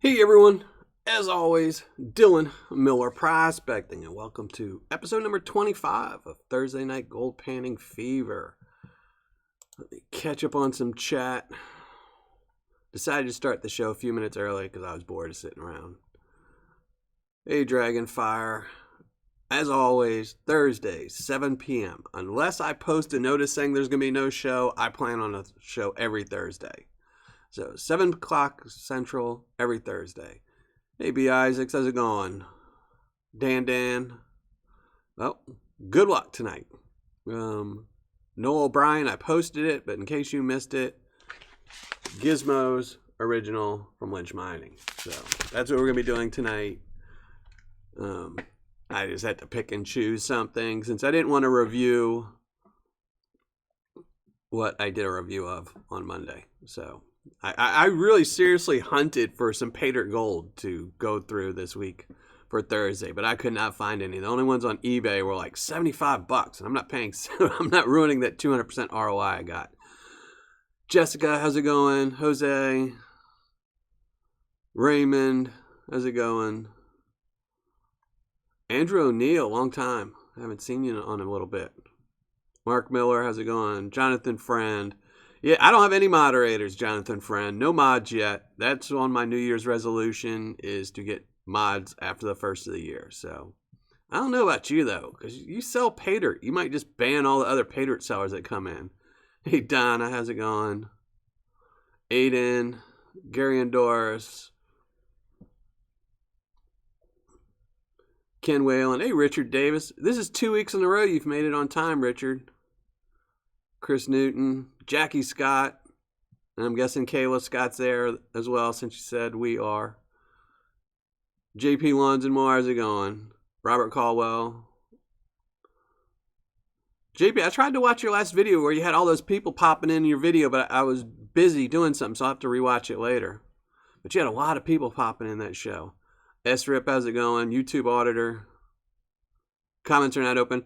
Hey everyone, as always, Dylan Miller Prospecting, and welcome to episode number 25 of Thursday Night Gold Panning Fever. Let me catch up on some chat. Decided to start the show a few minutes early because I was bored of sitting around. Hey Dragonfire, as always, Thursday, 7 p.m. Unless I post a notice saying there's going to be no show, I plan on a show every Thursday. So 7 o'clock Central every Thursday. Hey B. Isaacs, how's it going? Dan. Well, good luck tonight. Noel O'Brien, I posted it, but in case you missed it, Gizmo's original from Lynch Mining. So that's what we're going to be doing tonight. I just had to pick and choose something since I didn't want to review what I did a review of on Monday. So I really seriously hunted for some Paydirt gold to go through this week for Thursday, but I could not find any. The only ones on eBay were like $75, and I'm not paying. I'm not ruining that 200% ROI I got. Jessica, how's it going? Jose, Raymond, how's it going? Andrew O'Neill, long time. I haven't seen you on a little bit. Mark Miller, how's it going? Jonathan Friend. Yeah, I don't have any moderators, Jonathan Friend. No mods yet. That's on my New Year's resolution, is to get mods after the first of the year. So I don't know about you, though, because you sell Paydirt. You might just ban all the other Paydirt sellers that come in. Hey, Donna, how's it going? Aiden, Gary and Doris, Ken Whalen. Hey, Richard Davis. This is 2 weeks in a row you've made it on time, Richard. Chris Newton, Jackie Scott, and I'm guessing Kayla Scott's there as well since you said we are. JP Lons and more, how's it going? Robert Caldwell. JP, I tried to watch your last video where you had all those people popping in your video, but I was busy doing something, so I'll have to rewatch it later. But you had a lot of people popping in that show. S-Rip, how's it going? YouTube Auditor. Comments are not open.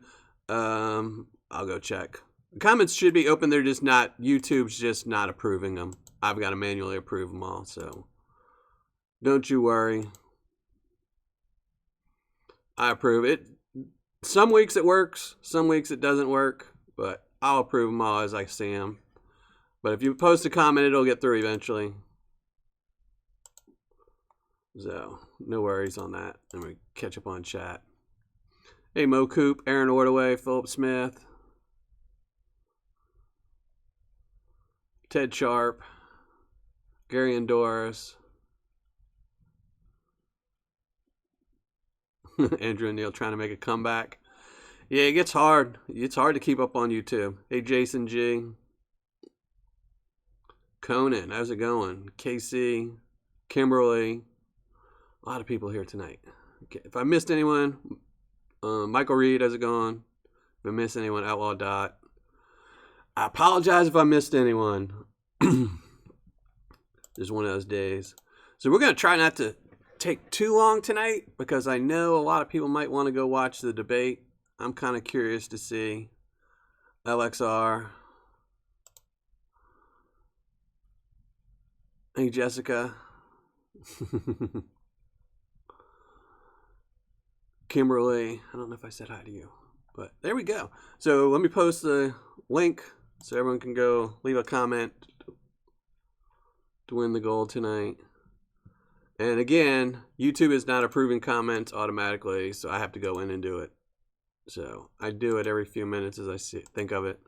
I'll go check. Comments should be open. They're just not. YouTube's just not approving them. I've got to manually approve them all. So don't you worry. I approve it. Some weeks it works. Some weeks it doesn't work. But I'll approve them all as I see them. But if you post a comment, it'll get through eventually. So no worries on that. And we catch up on chat. Hey, Mo Coop, Aaron Ordaway, Philip Smith. Ted Sharp, Gary and Doris, Andrew and Neil trying to make a comeback. Yeah, it gets hard. It's hard to keep up on YouTube. Hey, Jason G. Conan, how's it going? Casey, Kimberly. A lot of people here tonight. Okay, if I missed anyone, Michael Reed, how's it going? If I missed anyone, Outlaw Dot. I apologize if I missed anyone. Just one of those days. So we're going to try not to take too long tonight because I know a lot of people might want to go watch the debate. I'm kind of curious to see. LXR. Hey, Jessica. Kimberly. I don't know if I said hi to you, but there we go. So let me post the link so everyone can go leave a comment to win the gold tonight. And again, YouTube is not approving comments automatically, so I have to go in and do it. So I do it every few minutes as I think of it.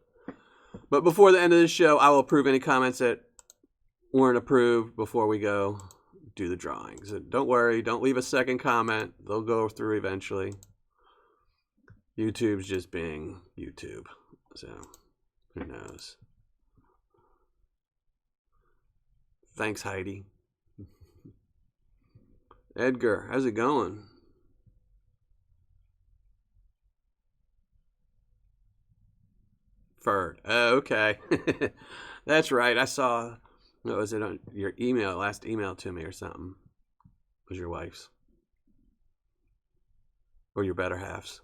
But before the end of the show, I will approve any comments that weren't approved before we go do the drawings. And don't worry, don't leave a second comment. They'll go through eventually. YouTube's just being YouTube. So who knows? Thanks, Heidi. Edgar, how's it going? Ferd. Oh, okay. That's right. I saw, what was it on your email, last email to me or something? It was your wife's. Or your better half's.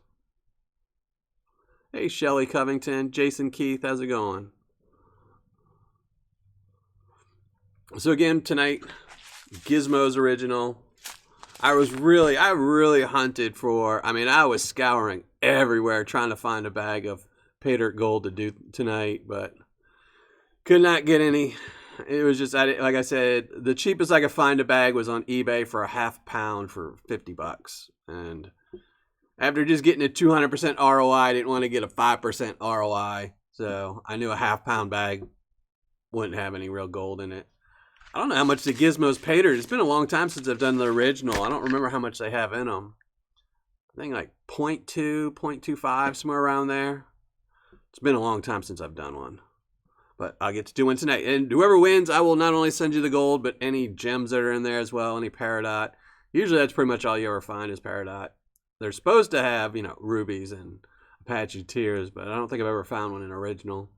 Hey, Shelly Covington. Jason Keith, how's it going? So again, tonight, Gizmo's original. I really hunted for, I was scouring everywhere trying to find a bag of Paydirt Gold to do tonight, but could not get any. It was just, like I said, the cheapest I could find a bag was on eBay for a half pound for $50. And after just getting a 200% ROI, I didn't want to get a 5% ROI. So I knew a half pound bag wouldn't have any real gold in it. I don't know how much the Gizmo's Paydirt. It's been a long time since I've done the original. I don't remember how much they have in them. I think like 0.2, 0.25, somewhere around there. It's been a long time since I've done one. But I'll get to do one tonight. And whoever wins, I will not only send you the gold, but any gems that are in there as well, any Paydirt. Usually that's pretty much all you ever find is Paydirt. They're supposed to have, rubies and Apache tears, but I don't think I've ever found one in original.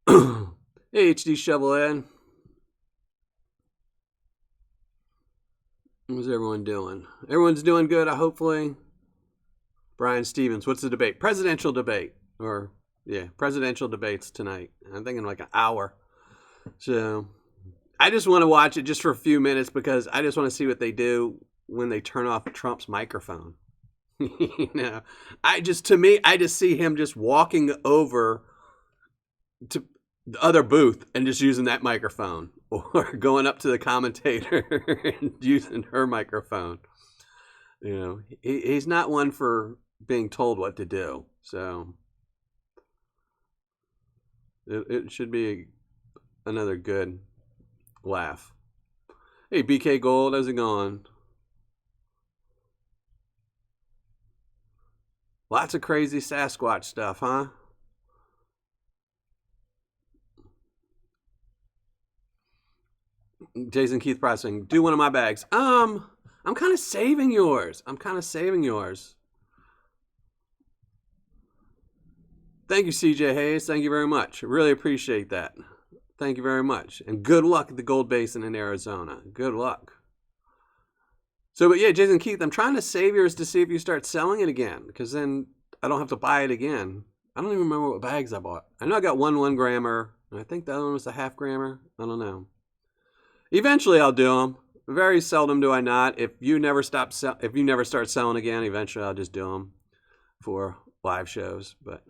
Hey, HD Shovelhead. What's everyone doing? Everyone's doing good, hopefully. Brian Stevens, what's the debate? Presidential debate. Presidential debates tonight. I'm thinking like an hour. So I just want to watch it just for a few minutes because I just want to see what they do when they turn off Trump's microphone. I just see him just walking over to the other booth and just using that microphone, or going up to the commentator and using her microphone. He's not one for being told what to do. So it should be another good laugh. Hey, BK Gold, how's it going? Lots of crazy Sasquatch stuff, huh? Jason Keith Pressing, do one of my bags. I'm kind of saving yours. Thank you, CJ Hayes. Thank you very much. Really appreciate that. Thank you very much. And good luck at the Gold Basin in Arizona. Good luck. So, but yeah, Jason Keith, I'm trying to save yours to see if you start selling it again, because then I don't have to buy it again. I don't even remember what bags I bought. I know I got one 1 grammer, and I think the other one was a half grammer. I don't know. Eventually, I'll do them. Very seldom do I not. If you never start selling again, eventually I'll just do them for live shows. But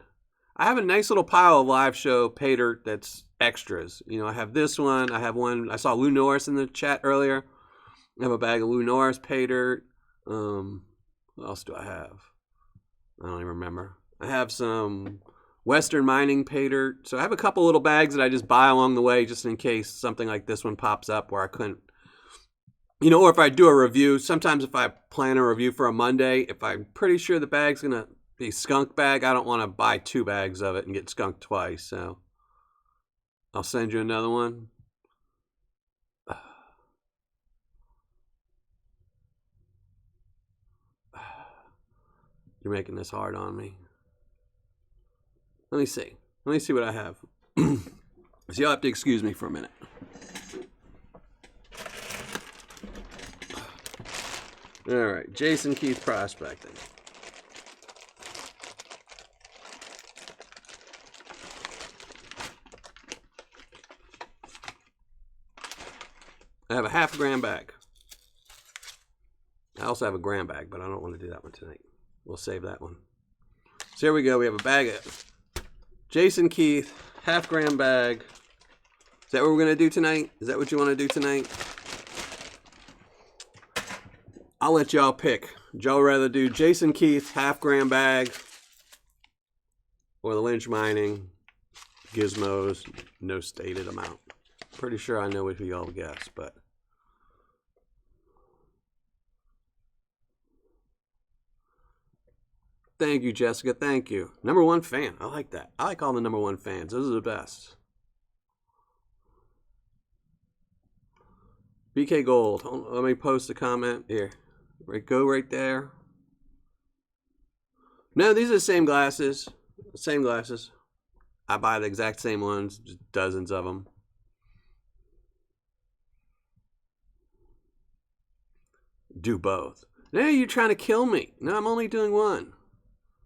I have a nice little pile of live show Paydirt that's extras. I have this one. I have one. I saw Lou Norris in the chat earlier. I have a bag of Lou Norris Paydirt. What else do I have? I don't even remember. I have some Western Mining Paydirt. So I have a couple little bags that I just buy along the way just in case something like this one pops up where I couldn't, or if I do a review. Sometimes if I plan a review for a Monday, if I'm pretty sure the bag's going to be skunk bag, I don't want to buy 2 bags of it and get skunked twice. So I'll send you another one. You're making this hard on me. Let me see what I have. So you'll have to excuse me for a minute. All right, Jason Keith Prospecting. I have a half gram bag. I also have a gram bag, but I don't want to do that one tonight. We'll save that one. So here we go. We have a bag of Jason Keith, half gram bag. Is that what we're going to do tonight? Is that what you want to do tonight? I'll let y'all pick. Would y'all rather do Jason Keith, half gram bag, or the Lynch Mining, Gizmos, no stated amount? Pretty sure I know what y'all guess, but thank you, Jessica. Thank you. Number 1 fan. I like that. I like all the number 1 fans. Those are the best. BK Gold. Let me post a comment here. Go right there. No, these are the same glasses. Same glasses. I buy the exact same ones. Just dozens of them. Do both. No, you're trying to kill me. No, I'm only doing one.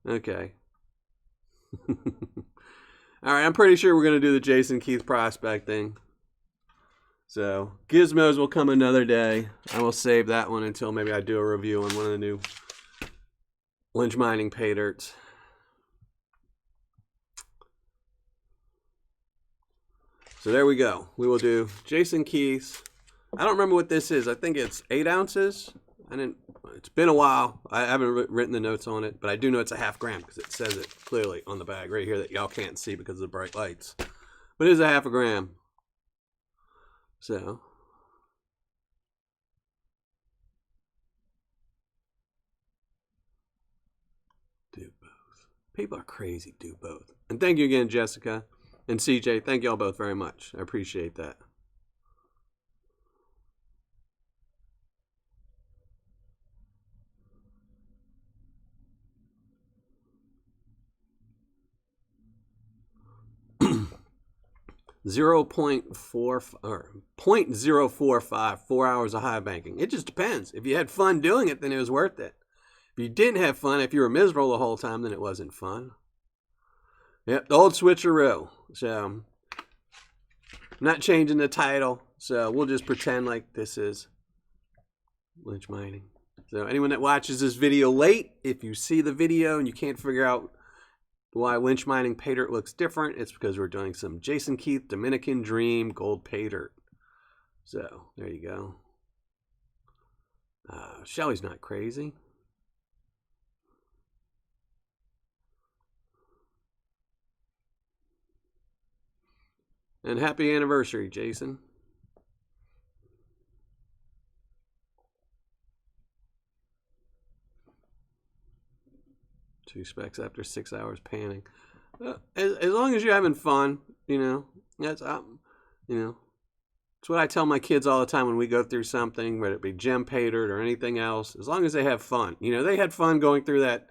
Okay. All right, I'm pretty sure we're going to do the Jason Keith Prospecting. So gizmos will come another day. I will save that one until maybe I do a review on one of the new Lynch mining Paydirts. So there we go. We will do Jason Keith's. I don't remember what this is. I think it's 8 ounces. It's been a while. I haven't written the notes on it, but I do know it's a half gram because it says it clearly on the bag right here that y'all can't see because of the bright lights. But it is a half a gram. So do both. People are crazy. Do both. And thank you again, Jessica and CJ. Thank y'all both very much. I appreciate that. .045, 4 hours of high banking. It just depends. If you had fun doing it, then it was worth it. If you didn't have fun, if you were miserable the whole time, then it wasn't fun. Yep, the old switcheroo. So I'm not changing the title. So we'll just pretend like this is Lynch mining. So anyone that watches this video late, if you see the video and you can't figure out why Lynch mining Paydirt looks different, it's because we're doing some Jason Keith Dominican Dream Gold Paydirt. So there you go. Shelly's not crazy. And happy anniversary, Jason. Two specs after 6 hours panning. As long as you're having fun, you know, that's it's what I tell my kids all the time when we go through something, whether it be gem Paydirt or anything else. As long as they have fun, you know, they had fun going through that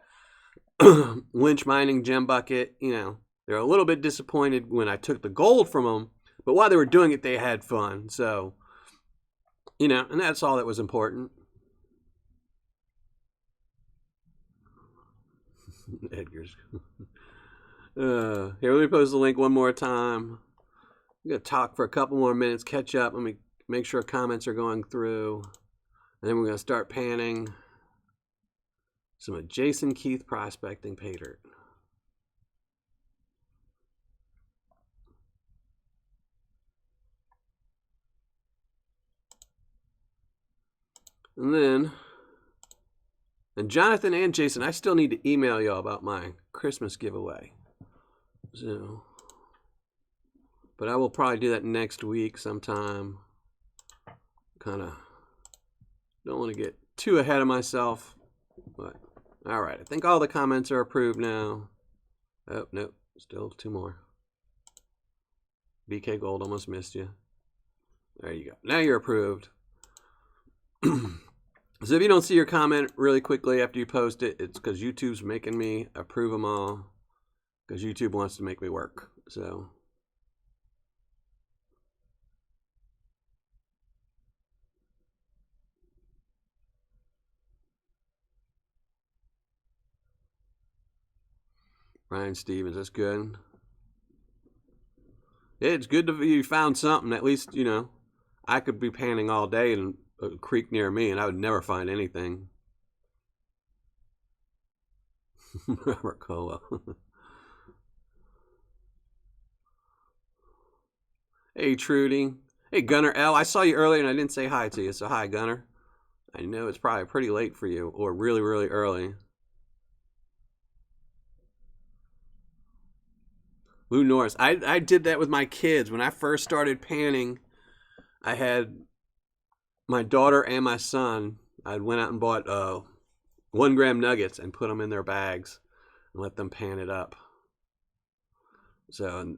Lynch mining gem bucket. You know, they're a little bit disappointed when I took the gold from them, but while they were doing it, they had fun. So, you know, and that's all that was important. Edgar's. Here, let me post the link one more time. I'm going to talk for a couple more minutes, catch up. Let me make sure comments are going through. And then we're going to start panning some Jason Keith prospecting Paydirt. And Jonathan and Jason, I still need to email y'all about my Christmas giveaway. So, but I will probably do that next week sometime. Kind of don't want to get too ahead of myself. But, all right. I think all the comments are approved now. Oh, nope. Still 2 more. BK Gold, almost missed you. There you go. Now you're approved. So if you don't see your comment really quickly after you post it, it's because YouTube's making me approve them all. Because YouTube wants to make me work. So Ryan Stevens, that's good. Yeah, it's good to you found something. At least, you know, I could be panning all day in a creek near me and I would never find anything. Robert Colwell. Hey, Trudy. Hey, Gunner L. I saw you earlier and I didn't say hi to you, so hi, Gunner. I know it's probably pretty late for you, or really, really early. Lou Norris. I did that with my kids. When I first started panning, I had my daughter and my son. I went out and bought 1 gram nuggets and put them in their bags and let them pan it up. So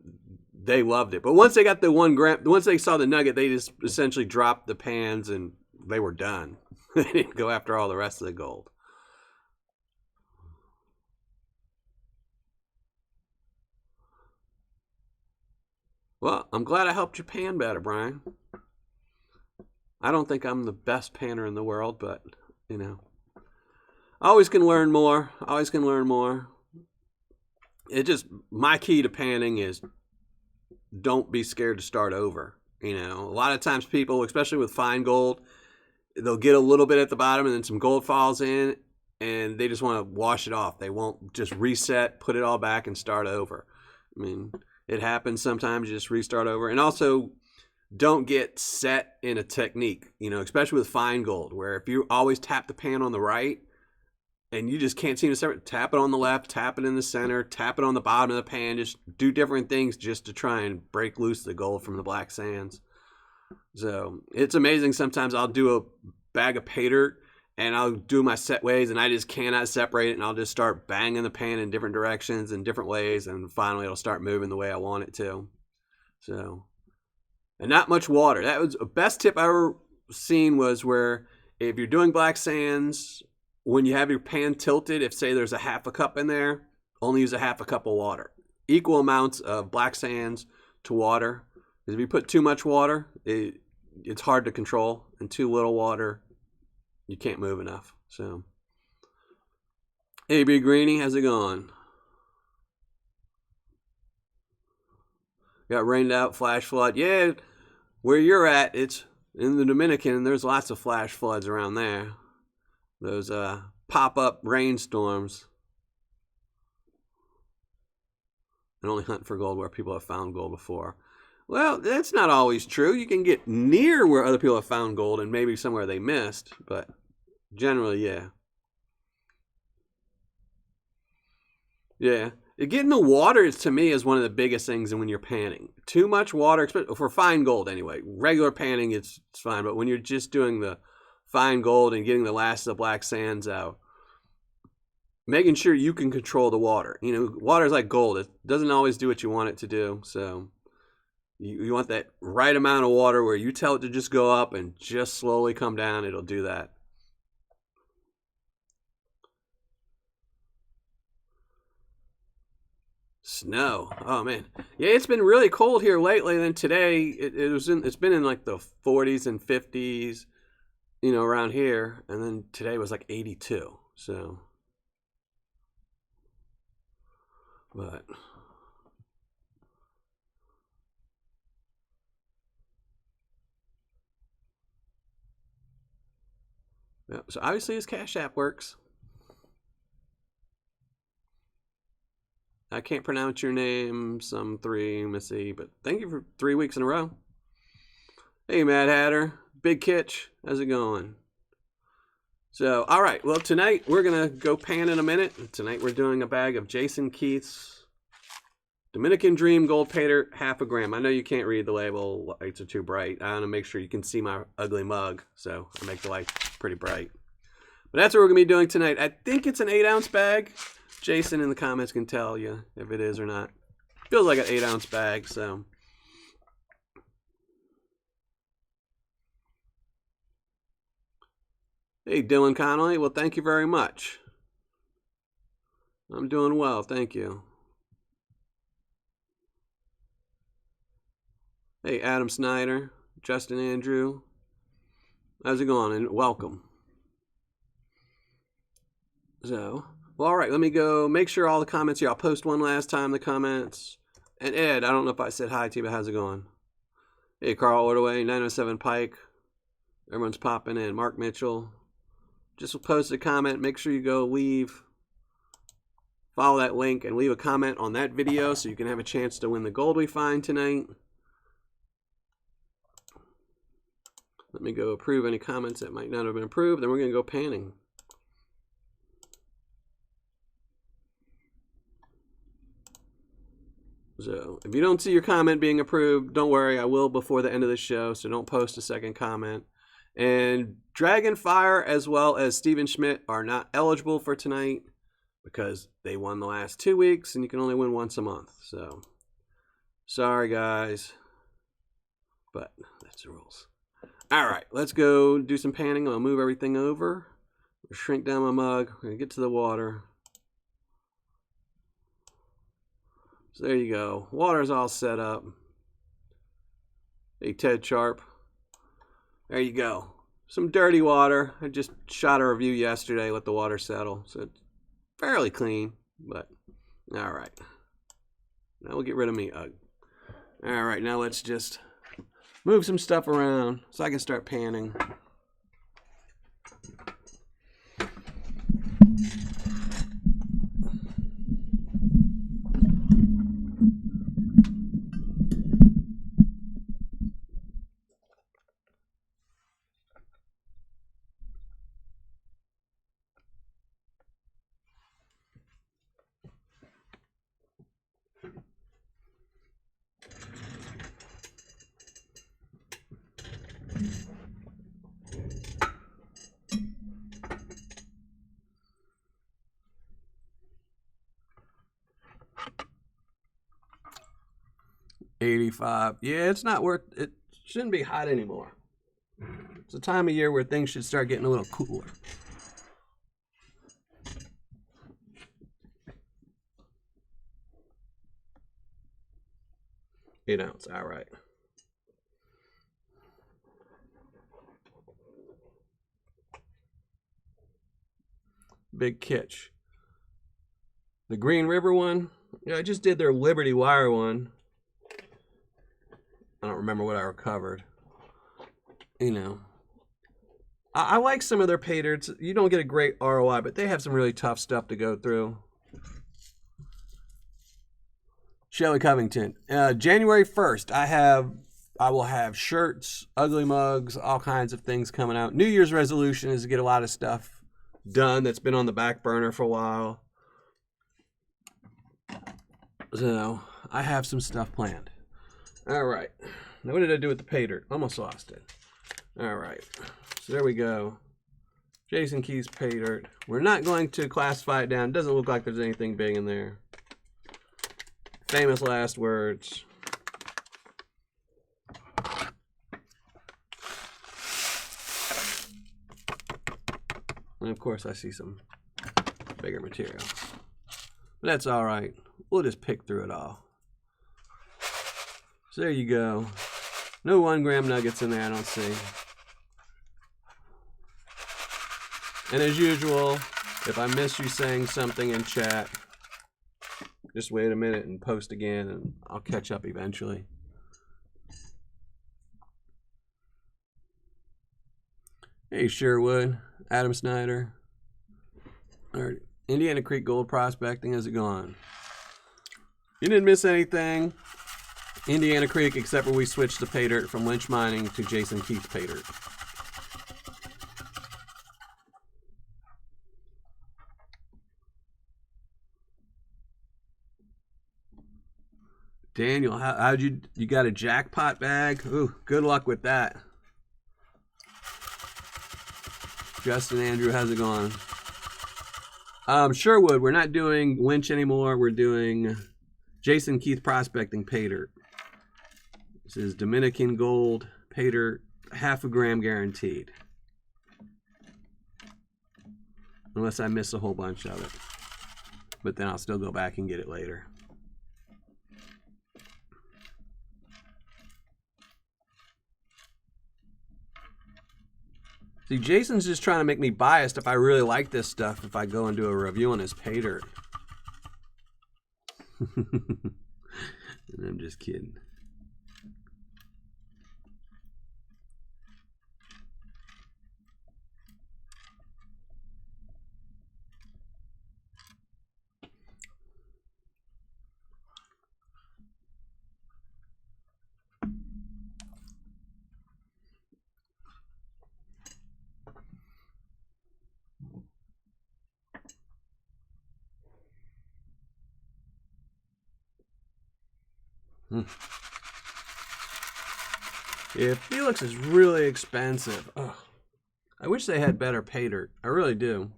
they loved it. But once they got the 1 gram, once they saw the nugget, they just essentially dropped the pans and they were done. They didn't go after all the rest of the gold. Well, I'm glad I helped you pan better, Brian. I don't think I'm the best panner in the world, but, you know, I always can learn more. Always can learn more. It just, my key to panning is don't be scared to start over. You know, a lot of times people, especially with fine gold, they'll get a little bit at the bottom and then some gold falls in and they just want to wash it off. They won't just reset, put it all back and start over. I mean, it happens sometimes. You just restart over. And also, don't get set in a technique, you know, especially with fine gold, where if you always tap the pan on the right and you just can't seem to separate, tap it on the left, tap it in the center, tap it on the bottom of the pan, just do different things just to try and break loose the gold from the black sands. So it's amazing. Sometimes I'll do a bag of Paydirt and I'll do my set ways and I just cannot separate it, and I'll just start banging the pan in different directions and different ways, and finally it'll start moving the way I want it to. So, and not much water. That was the best tip I ever seen, was where if you're doing black sands, when you have your pan tilted, if say there's a half a cup in there, only use a half a cup of water. Equal amounts of black sands to water. Because if you put too much water, it's hard to control, and too little water, you can't move enough. So, hey, B Greenie, how's it going? Got rained out, flash flood. Yeah, where you're at, it's in the Dominican. There's lots of flash floods around there. Those pop-up rainstorms. And only hunt for gold where people have found gold before. Well, that's not always true. You can get near where other people have found gold and maybe somewhere they missed, but generally, yeah. Yeah. Getting the water, to me, is one of the biggest things when you're panning. Too much water, for fine gold anyway. Regular panning, it's fine, but when you're just doing the fine gold and getting the last of the black sands out, making sure you can control the water. You know, water is like gold. It doesn't always do what you want it to do, so you want that right amount of water where you tell it to just go up and just slowly come down. It'll do that. Snow. Oh man, yeah, it's been really cold here lately. And then today it's been in like the 40s and 50s, you know, around here. And then today was like 82. So, but yeah, so obviously his Cash App works. I can't pronounce your name, some three, Missy, but thank you for 3 weeks in a row. Hey, Mad Hatter, Big Kitch, how's it going? So, all right, well, tonight we're going to go pan in a minute. Tonight we're doing a bag of Jason Keith's Dominican Dream Gold Paydirt, 1/2 gram. I know you can't read the label, lights are too bright. I want to make sure you can see my ugly mug, so I make the light pretty bright. But that's what we're going to be doing tonight. I think it's an 8-ounce bag. Jason in the comments can tell you if it is or not. Feels like an 8-ounce bag, so. Hey, Dylan Connolly. Well, thank you very much. I'm doing well, thank you. Hey, Adam Snyder, Justin Andrew. How's it going? And welcome. So, well, all right, let me go make sure all the comments here. I'll post one last time, the comments. And Ed, I don't know if I said hi to you, but how's it going? Hey, Carl Ordaway, 907 Pike. Everyone's popping in. Mark Mitchell. Just post a comment. Make sure you go follow that link and leave a comment on that video so you can have a chance to win the gold we find tonight. Let me go approve any comments that might not have been approved. Then we're going to go panning. So, if you don't see your comment being approved, don't worry. I will before the end of the show, so don't post a second comment. And Dragonfire as well as Steven Schmidt are not eligible for tonight because they won the last 2 weeks, and you can only win once a month. So, sorry, guys. But that's the rules. All right, let's go do some panning. I'll move everything over. Shrink down my mug. We're going to get to the water. So there you go. Water's all set up. Hey, Ted Sharp. There you go. Some dirty water. I just shot a review yesterday, let the water settle. So it's fairly clean, but all right. Now we'll get rid of me. All right, now let's just move some stuff around so I can start panning. $85. Yeah, it's not worth it. Shouldn't be hot anymore. It's a time of year where things should start getting a little cooler. $8 ounce, all right. Big catch. The Green River one, yeah, I just did their Liberty Wire one. I don't remember what I recovered. You know, I like some of their Paydirts. You don't get a great ROI, but they have some really tough stuff to go through. Shelley Covington, January 1st, I will have shirts, ugly mugs, all kinds of things coming out. New Year's resolution is to get a lot of stuff done that's been on the back burner for a while. So I have some stuff planned. All right. Now what did I do with the Paydirt? Almost lost it. All right. So there we go. Jason Keith's Paydirt. We're not going to classify it down. It doesn't look like there's anything big in there. Famous last words. And of course I see some bigger material. But that's all right. We'll just pick through it all. So there you go. No 1 gram nuggets in there, I don't see. And as usual, if I miss you saying something in chat, just wait a minute and post again and I'll catch up eventually. Hey Sherwood, Adam Snyder. All right. Indiana Creek Gold Prospecting, how's it going? You didn't miss anything. Indiana Creek, except for we switched the Paydirt from Lynch Mining to Jason Keith's Paydirt. Daniel, how'd you got a jackpot bag? Ooh, good luck with that. Justin Andrew, how's it going? Sherwood, we're not doing Lynch anymore. We're doing Jason Keith Prospecting Paydirt. This is Dominican Gold Paydirt, 0.5 gram guaranteed. Unless I miss a whole bunch of it. But then I'll still go back and get it later. See, Jason's just trying to make me biased if I really like this stuff, if I go and do a review on his Paydirt. And I'm just kidding. Yeah, Felix is really expensive. Ugh. I wish they had better Paydirt. I really do.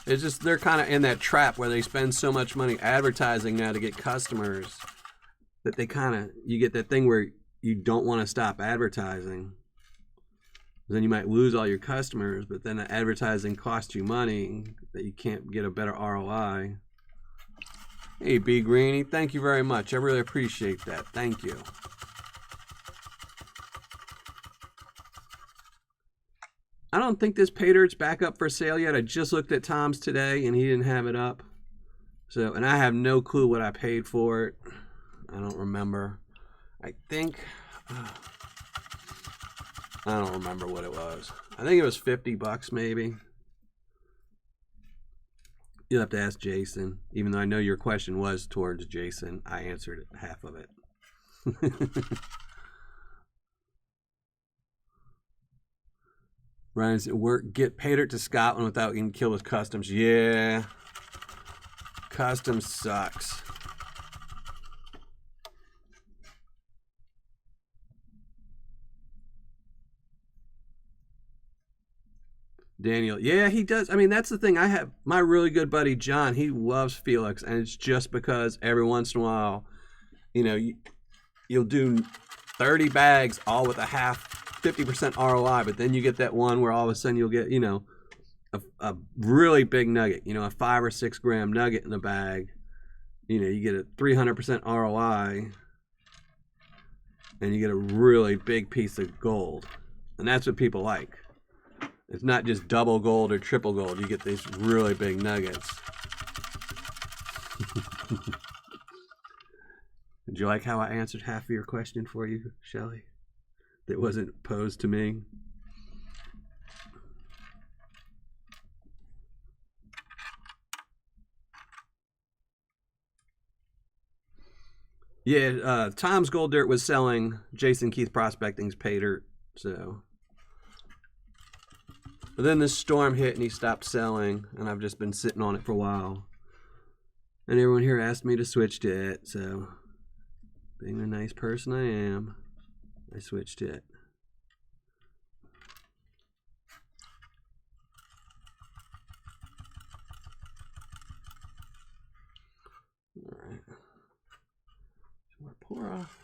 It's just they're kind of in that trap where they spend so much money advertising now to get customers that they kind of, you get that thing where you don't want to stop advertising. Then you might lose all your customers, but then the advertising costs you money that you can't get a better ROI. Hey, B. Greeny, thank you very much. I really appreciate that. Thank you. I don't think this Paydirt's back up for sale yet. I just looked at Tom's today, and he didn't have it up. So, and I have no clue what I paid for it. I don't remember. I think I don't remember what it was. I think it was $50 maybe. You'll have to ask Jason. Even though I know your question was towards Jason, I answered half of it. Ryan said, get Paydirt to Scotland without getting killed with customs. Yeah. Customs sucks. Daniel, yeah, he does. I mean, that's the thing. I have my really good buddy John. He loves Felix, and it's just because every once in a while, you know, you'll do 30 bags all with a 50% ROI, but then you get that one where all of a sudden you'll get, you know, a really big nugget, you know, a 5 or 6 gram nugget in a bag. You know, you get a 300% ROI, and you get a really big piece of gold, and that's what people like. It's not just double gold or triple gold. You get these really big nuggets. Did you like how I answered half of your question for you, Shelly? That wasn't posed to me. Yeah, Tom's Gold Dirt was selling Jason Keith Prospecting's Paydirt, so... But then this storm hit and he stopped selling, and I've just been sitting on it for a while. And everyone here asked me to switch to it, so being the nice person I am, I switched to it. All right. Some more pour off.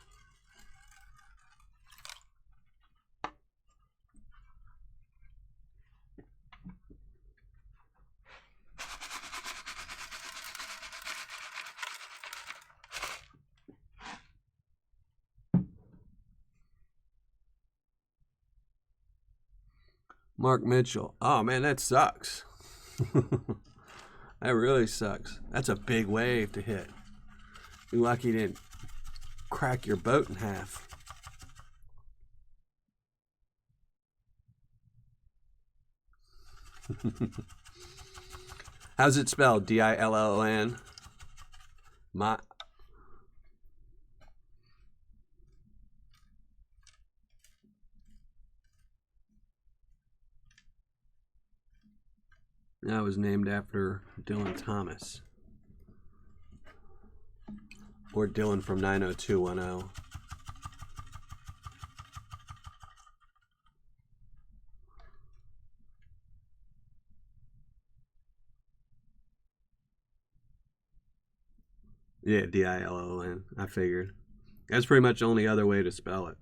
Mark Mitchell. Oh man, that sucks. That really sucks. That's a big wave to hit. You're lucky you didn't crack your boat in half. How's it spelled? D-I-L-L-O-N? My... That was named after Dylan Thomas. Or Dylan from 90210. Yeah, D-I-L-O-N. I figured. That's pretty much the only other way to spell it.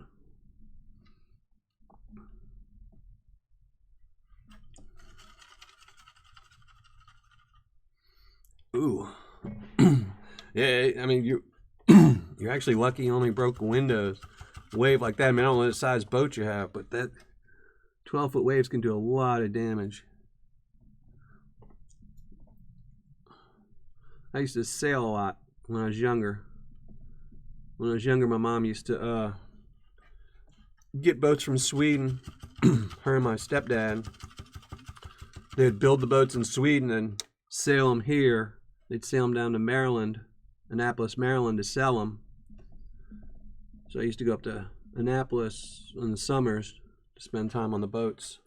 Ooh. Yeah, I mean, you're actually lucky you only broke windows. Wave like that, I mean, I don't know what size boat you have, but that 12-foot waves can do a lot of damage. I used to sail a lot when I was younger. When I was younger, my mom used to get boats from Sweden. Her and my stepdad. They'd build the boats in Sweden and sail them here. They'd sail them down to Maryland, Annapolis, Maryland, to sell them. So I used to go up to Annapolis in the summers to spend time on the boats.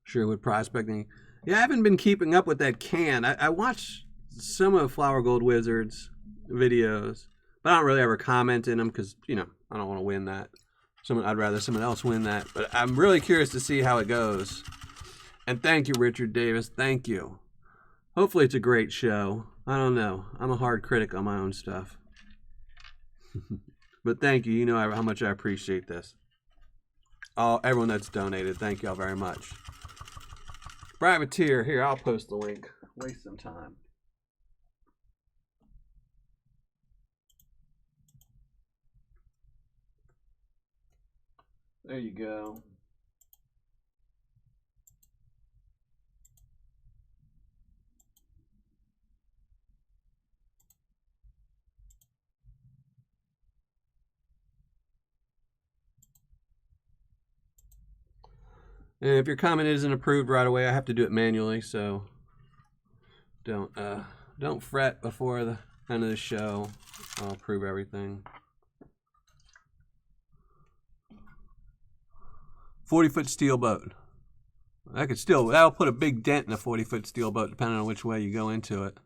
Sherwood Prospecting. Yeah, I haven't been keeping up with that can. I watched some of Flower Gold Wizard's videos, but I don't really ever comment in them because, you know, I don't want to win that. I'd rather someone else win that. But I'm really curious to see how it goes. And thank you, Richard Davis. Thank you. Hopefully it's a great show. I don't know. I'm a hard critic on my own stuff. But thank you. You know how much I appreciate this. Everyone that's donated, thank y'all very much. Privateer, here, I'll post the link. Waste some time. There you go. And if your comment isn't approved right away, I have to do it manually, so don't fret before the end of the show. I'll approve everything. 40-foot steel boat. That'll put a big dent in a 40-foot steel boat, depending on which way you go into it.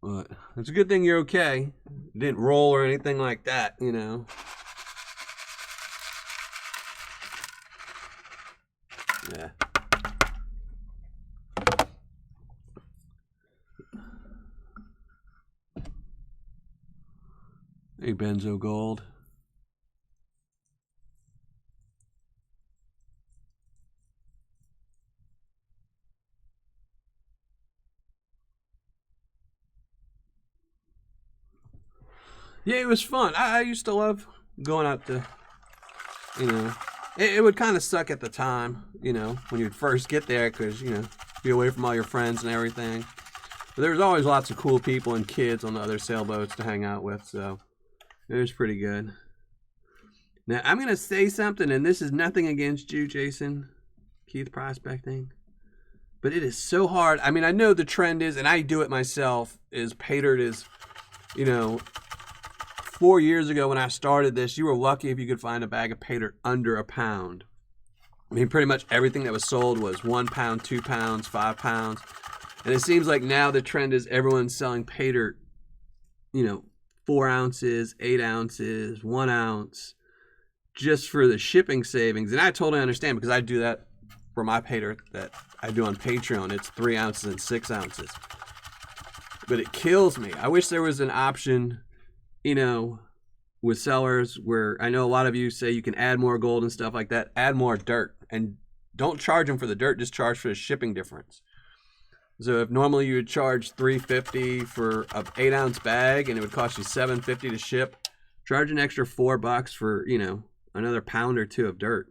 But it's a good thing you're okay. It didn't roll or anything like that, you know. Yeah. Hey, Benzo Gold. Yeah, it was fun. I used to love going out to, you know, it would kind of suck at the time, you know, when you'd first get there because, you know, be away from all your friends and everything. But there was always lots of cool people and kids on the other sailboats to hang out with, so it was pretty good. Now, I'm going to say something, and this is nothing against you, Jason, Keith Prospecting, but it is so hard. I mean, I know the trend is, and I do it myself, is Paydirt is, you know, 4 years ago when I started this, you were lucky if you could find a bag of Paydirt under a pound. I mean, pretty much everything that was sold was 1 pound, 2 pounds, 5 pounds. And it seems like now the trend is everyone's selling Paydirt, you know, 4 ounces, 8 ounces, 1 ounce, just for the shipping savings. And I totally understand because I do that for my Paydirt that I do on Patreon. It's 3 ounces and 6 ounces. But it kills me. I wish there was an option, you know, with sellers where I know a lot of you say you can add more gold and stuff like that. Add more dirt and don't charge them for the dirt. Just charge for the shipping difference. So if normally you would charge $3.50 for an 8 ounce bag and it would cost you $7.50 to ship, charge an extra $4 for, you know, another pound or 2 of dirt.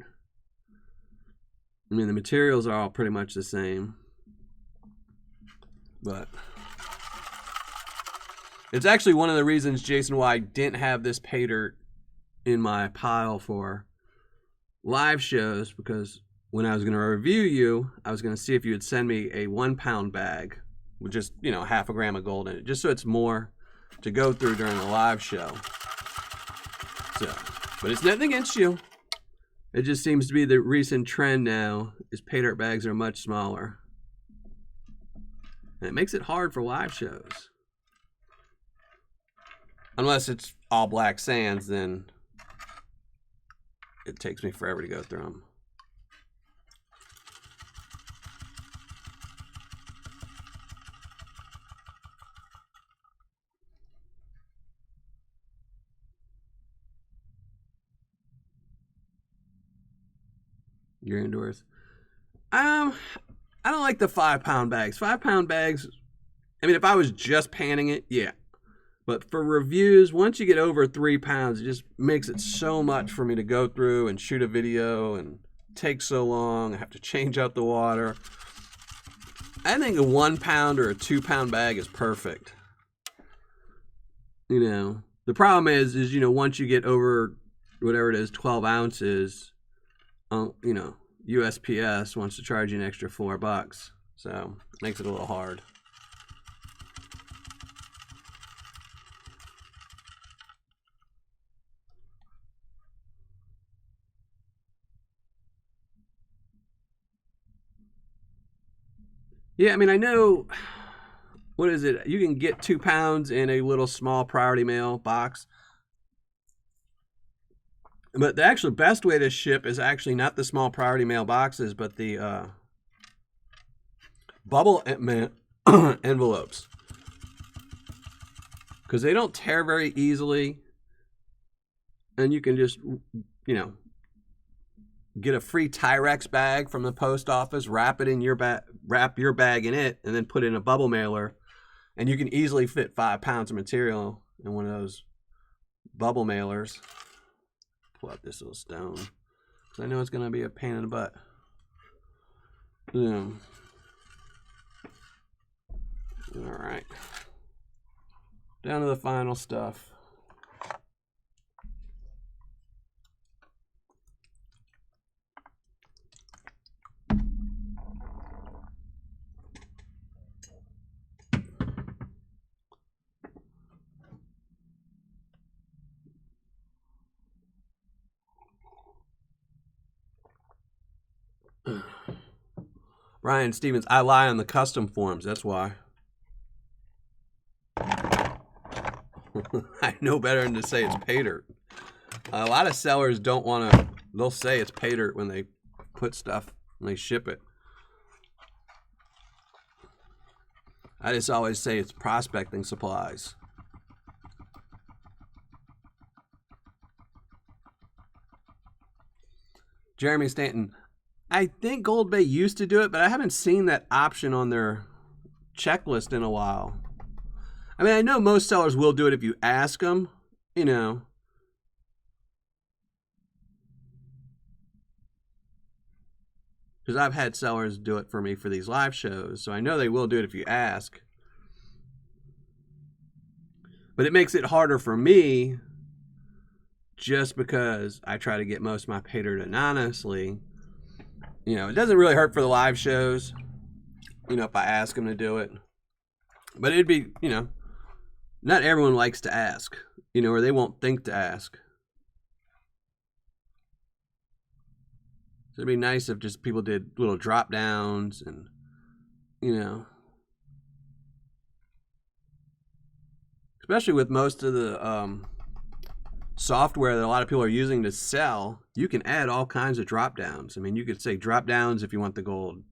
I mean, the materials are all pretty much the same, but it's actually one of the reasons, Jason, why I didn't have this Paydirt in my pile for live shows, because when I was going to review you, I was going to see if you would send me a 1 pound bag with just, you know, half a gram of gold in it, just so it's more to go through during the live show. So, but it's nothing against you. It just seems to be the recent trend now is Paydirt bags are much smaller. And it makes it hard for live shows. Unless it's all black sands, then it takes me forever to go through them. You're indoors. I don't like the 5 pound bags. 5 pound bags, I mean, if I was just panning it, yeah. But for reviews, once you get over 3 pounds, it just makes it so much for me to go through and shoot a video and take so long. I have to change out the water. I think a 1 pound or a 2 pound bag is perfect. You know, the problem is, you know, once you get over whatever it is, 12 ounces, you know, USPS wants to charge you an extra $4. So it makes it a little hard. Yeah, I mean, I know, what is it? You can get 2 pounds in a little small Priority Mail box. But the actual best way to ship is actually not the small Priority Mail boxes, but the bubble envelopes. Because they don't tear very easily. And you can just, you know, get a free Tyrex bag from the post office, wrap it in your bag, wrap your bag in it, and then put it in a bubble mailer, and you can easily fit 5 pounds of material in one of those bubble mailers. Pull out this little stone, because I know it's going to be a pain in the butt. Boom. All right. Down to the final stuff. Ryan Stevens, I lie on the custom forums, that's why. I know better than to say it's Paydirt. A lot of sellers don't want to, they'll say it's Paydirt when they put stuff, when they ship it. I just always say it's prospecting supplies. Jeremy Stanton, I think Gold Bay used to do it, but I haven't seen that option on their checklist in a while. I mean, I know most sellers will do it if you ask them, you know. Because I've had sellers do it for me for these live shows, so I know they will do it if you ask. But it makes it harder for me just because I try to get most of my Paydirt anonymously. You know, it doesn't really hurt for the live shows, you know, if I ask them to do it. But it'd be, you know, not everyone likes to ask, you know, or they won't think to ask. So it'd be nice if just people did little drop downs and, you know, especially with most of the software that a lot of people are using to sell, you can add all kinds of drop downs. I mean, you could say drop downs if you want the gold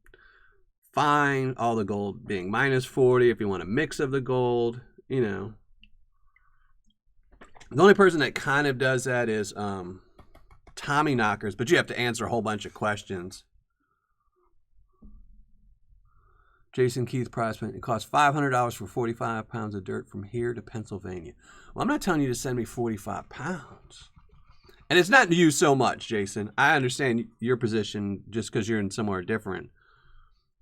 fine, all the gold being minus 40, if you want a mix of the gold, you know. The only person that kind of does that is Tommy Knockers, but you have to answer a whole bunch of questions. Jason Keith Prospect, it costs $500 for 45 pounds of dirt from here to Pennsylvania. Well, I'm not telling you to send me 45 pounds. And it's not you so much, Jason. I understand your position just because you're in somewhere different.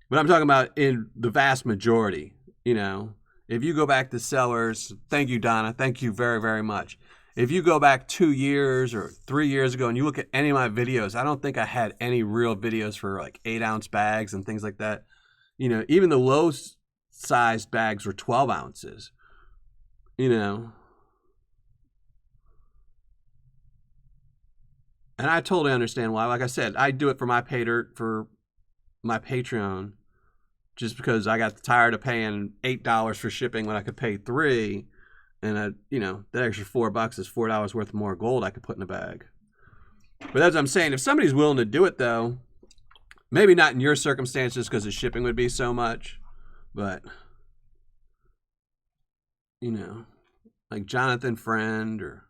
But I'm talking about in the vast majority, you know. If you go back to sellers, thank you, Donna. Thank you very, very much. If you go back 2 years or 3 years ago and you look at any of my videos, I don't think I had any real videos for like 8-ounce bags and things like that. You know, even the low-sized bags were 12 ounces, you know. And I totally understand why. Like I said, I do it for my Paydirt, for my Patreon, just because I got tired of paying $8 for shipping when I could pay $3. And, you know, that extra $4 is $4 worth more gold I could put in a bag. But as I'm saying, if somebody's willing to do it, though, maybe not in your circumstances because the shipping would be so much, but, you know, like Jonathan Friend or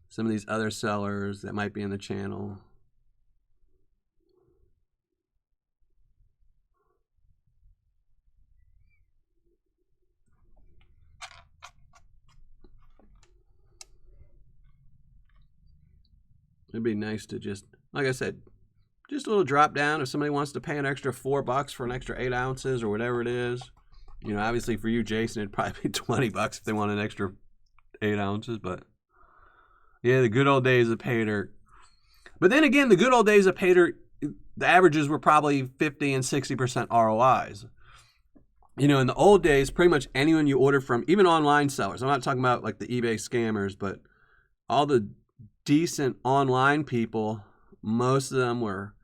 some of these other sellers that might be in the channel. It'd be nice to just, like I said, just a little drop down. If somebody wants to pay an extra $4 for an extra 8 ounces or whatever it is, you know, obviously for you, Jason, it'd probably be $20 if they want an extra 8 ounces. But yeah, the good old days of Paydirt. But then again, the good old days of Paydirt, the averages were probably 50 and 60% ROIs. You know, in the old days, pretty much anyone you ordered from, even online sellers, I'm not talking about like the eBay scammers, but all the decent online people, most of them were,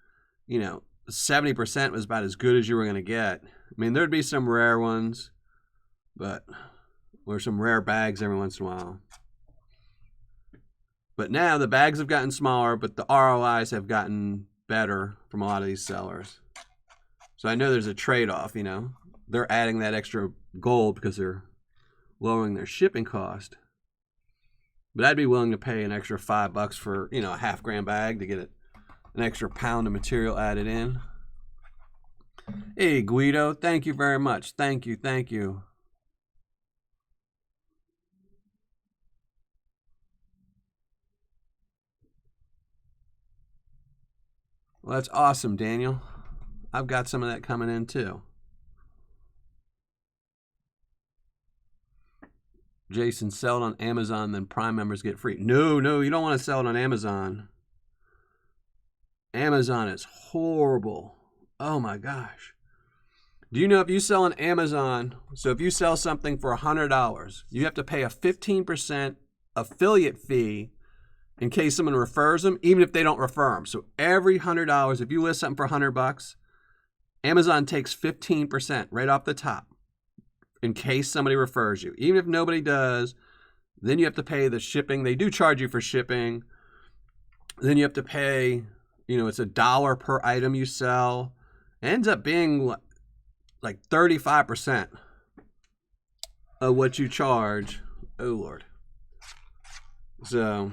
you know, 70% was about as good as you were going to get. I mean, there'd be some rare ones, but or some rare bags every once in a while. But now the bags have gotten smaller, but the ROIs have gotten better from a lot of these sellers. So I know there's a trade-off, you know. They're adding that extra gold because they're lowering their shipping cost. But I'd be willing to pay an extra $5 for, you know, a half-gram bag to get it, an extra pound of material added in. Hey, Guido, thank you very much. Thank you, thank you. Well, that's awesome, Daniel. I've got some of that coming in too. Jason, sell it on Amazon, then Prime members get free. No, you don't want to sell it on Amazon. Amazon is horrible. Oh my gosh. Do you know if you sell on Amazon, so if you sell something for $100, you have to pay a 15% affiliate fee in case someone refers them, even if they don't refer them. So every $100, if you list something for $100, Amazon takes 15% right off the top in case somebody refers you. Even if nobody does, then you have to pay the shipping. They do charge you for shipping. Then you have to pay, it's $1 per item you sell. It ends up being like 35% of what you charge. Oh, Lord. So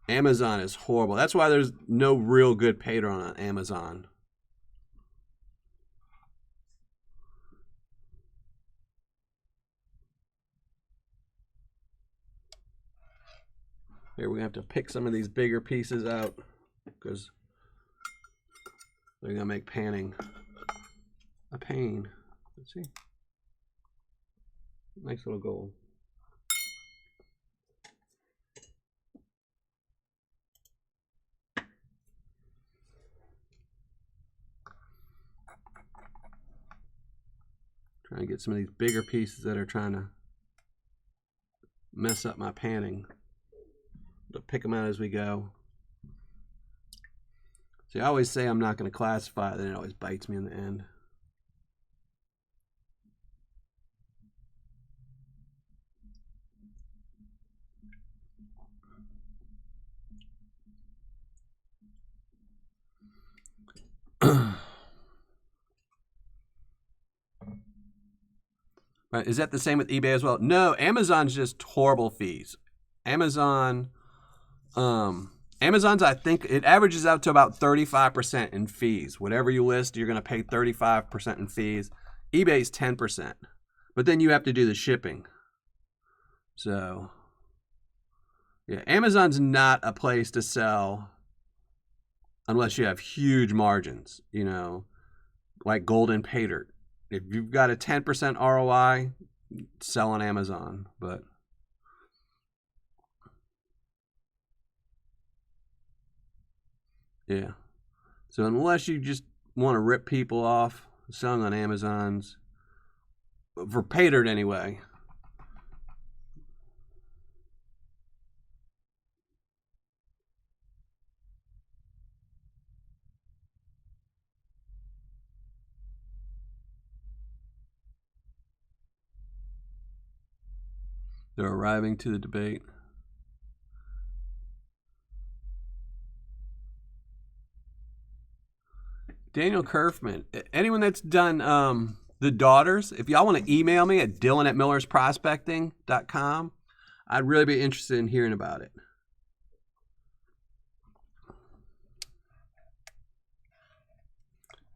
Amazon is horrible. That's why there's no real good Paydirt on Amazon. Here, we're going to have to pick some of these bigger pieces out because they're going to make panning a pain. Let's see. Nice little gold. Trying to get some of these bigger pieces that are trying to mess up my panning. We'll pick them out as we go. See, I always say I'm not going to classify, then it always bites me in the end. Right, is that the same with eBay as well? No, Amazon's just horrible fees. Amazon's, I think, it averages out to about 35% in fees. Whatever you list, you're going to pay 35% in fees. eBay's 10%. But then you have to do the shipping. So, yeah, Amazon's not a place to sell unless you have huge margins, like gold and Paydirt. If you've got a 10% ROI, sell on Amazon. But yeah. So unless you just want to rip people off, selling on Amazon's, for Paydirt anyway. They're arriving to the debate. Daniel Kerfman. Anyone that's done the daughters, if y'all want to email me at dylan@millersprospecting.com, I'd really be interested in hearing about it.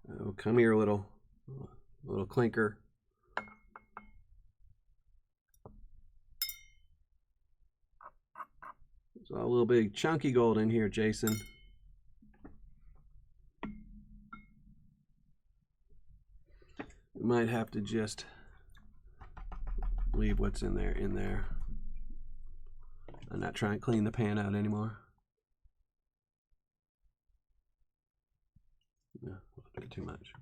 Oh, come here, little clinker. There's a little big chunky gold in here, Jason. We might have to just leave what's in there. I'm not trying to clean the pan out anymore. No, too much.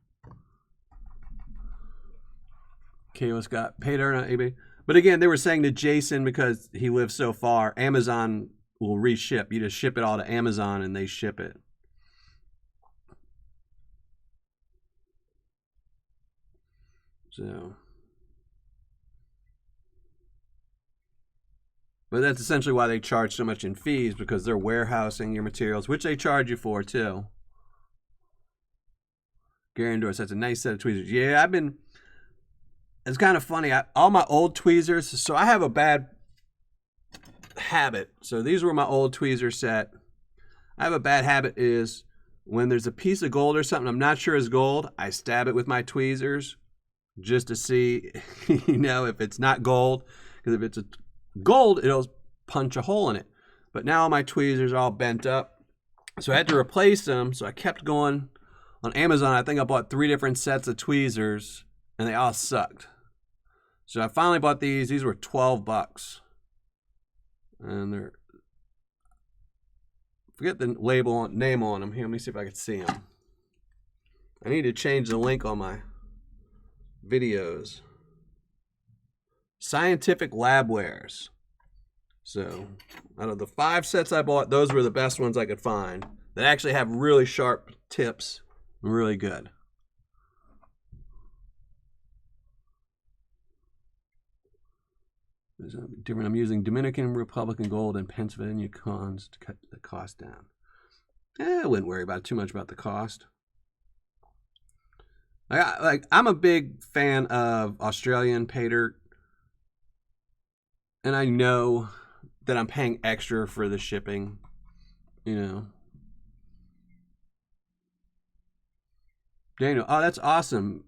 Kayla's got Paydirt on eBay. But again, they were saying to Jason, because he lives so far, Amazon will reship. You just ship it all to Amazon and they ship it. So, but that's essentially why they charge so much in fees, because they're warehousing your materials, which they charge you for too. Gary Endorse, that's a nice set of tweezers. Yeah, it's kind of funny. All my old tweezers, so I have a bad habit. So these were my old tweezer set. I have a bad habit is when there's a piece of gold or something I'm not sure is gold, I stab it with my tweezers just to see, if it's not gold. Because if it's a gold, it'll punch a hole in it. But now my tweezers are all bent up. So I had to replace them. So I kept going on Amazon. I think I bought 3 different sets of tweezers, and they all sucked. So I finally bought these. These were $12, and they're, forget the name on them. Here, let me see if I can see them. I need to change the link on my videos. Scientific Labwares. So out of the 5 sets I bought, those were the best ones I could find that actually have really sharp tips. Really good. Different. I'm using Dominican Republican gold and Pennsylvania cons to cut the cost down. I wouldn't worry about too much about the cost. I'm a big fan of Australian Paydirt, and I know that I'm paying extra for the shipping, you know. Daniel, oh, that's awesome.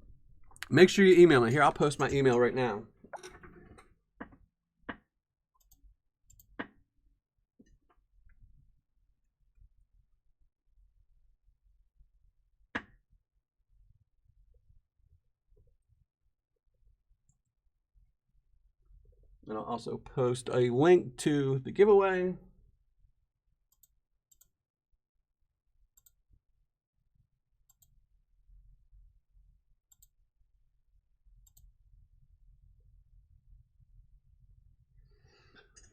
Make sure you email me. Here, I'll post my email right now. And I'll also post a link to the giveaway.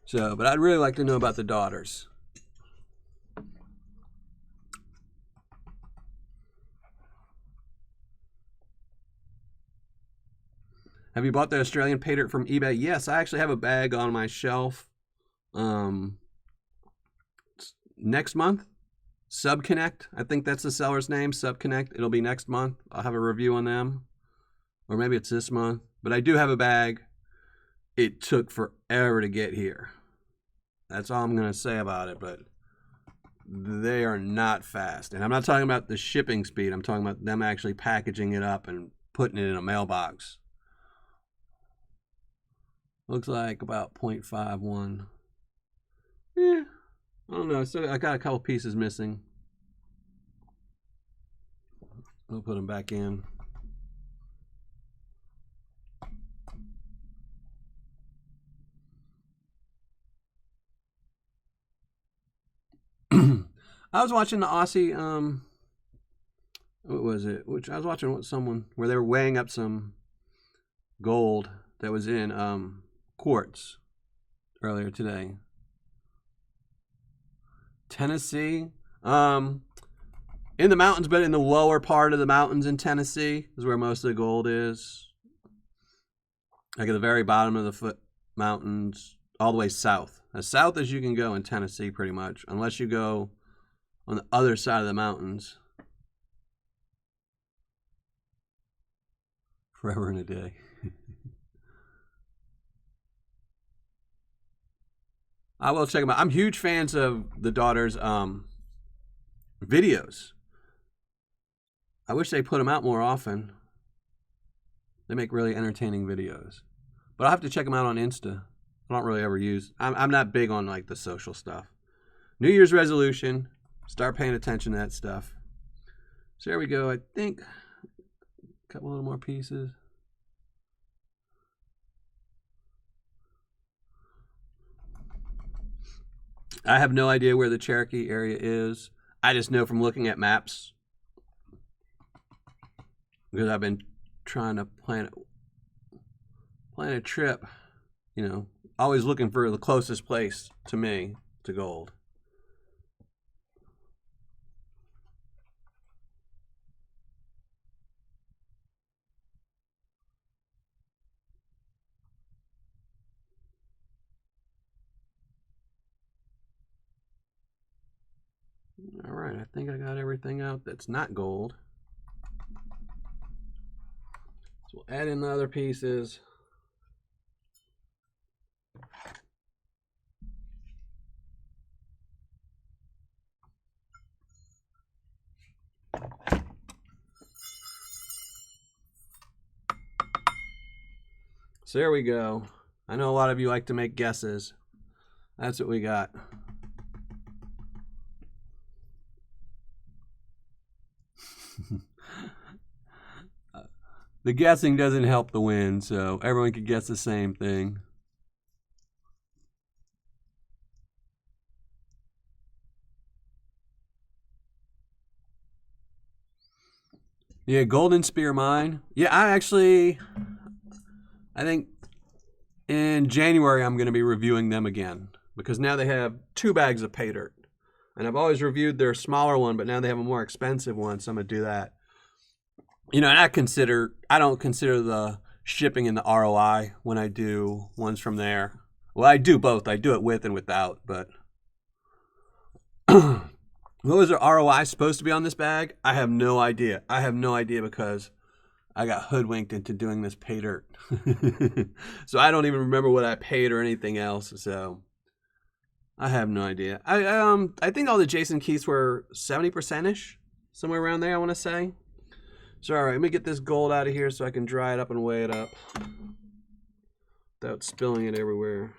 So, but I'd really like to know about the daughters. Have you bought the Australian Paydirt from eBay? Yes, I actually have a bag on my shelf. Next month, Subconnect. I think that's the seller's name, Subconnect. It'll be next month. I'll have a review on them. Or maybe it's this month. But I do have a bag. It took forever to get here. That's all I'm going to say about it, but they are not fast. And I'm not talking about the shipping speed. I'm talking about them actually packaging it up and putting it in a mailbox. Looks like about 0.51. Yeah, I don't know. I got a couple pieces missing. We'll put them back in. I was watching the Aussie, what was it? I was watching someone where they were weighing up some gold that was in quartz earlier today. Tennessee, in the mountains, but in the lower part of the mountains in Tennessee is where most of the gold is. Like at the very bottom of the foot mountains, all the way south. As south as you can go in Tennessee, pretty much, unless you go on the other side of the mountains. Forever and a day. I will check them out. I'm huge fans of the daughters' videos. I wish they put them out more often. They make really entertaining videos. But I'll have to check them out on Insta. I don't really ever use. I'm not big on like the social stuff. New Year's resolution. Start paying attention to that stuff. So there we go. I think a couple little more pieces. I have no idea where the Cherokee area is. I just know from looking at maps, because I've been trying to plan a trip, you know, always looking for the closest place to me to gold. All right, I think I got everything out that's not gold. So we'll add in the other pieces. So there we go. I know a lot of you like to make guesses. That's what we got. The guessing doesn't help the win, so everyone could guess the same thing. Yeah, Golden Spear mine. Yeah, I think in January I'm going to be reviewing them again because now they have 2 bags of Paydirt. And I've always reviewed their smaller one, but now they have a more expensive one, so I'm going to do that. You know, and I don't consider the shipping and the ROI when I do ones from there. Well, I do both. I do it with and without, but what was the ROI supposed to be on this bag? I have no idea. I have no idea because I got hoodwinked into doing this Paydirt. So I don't even remember what I paid or anything else, so I have no idea. I think all the Jason Keiths were 70%-ish, somewhere around there, I want to say. So, all right, let me get this gold out of here so I can dry it up and weigh it up without spilling it everywhere.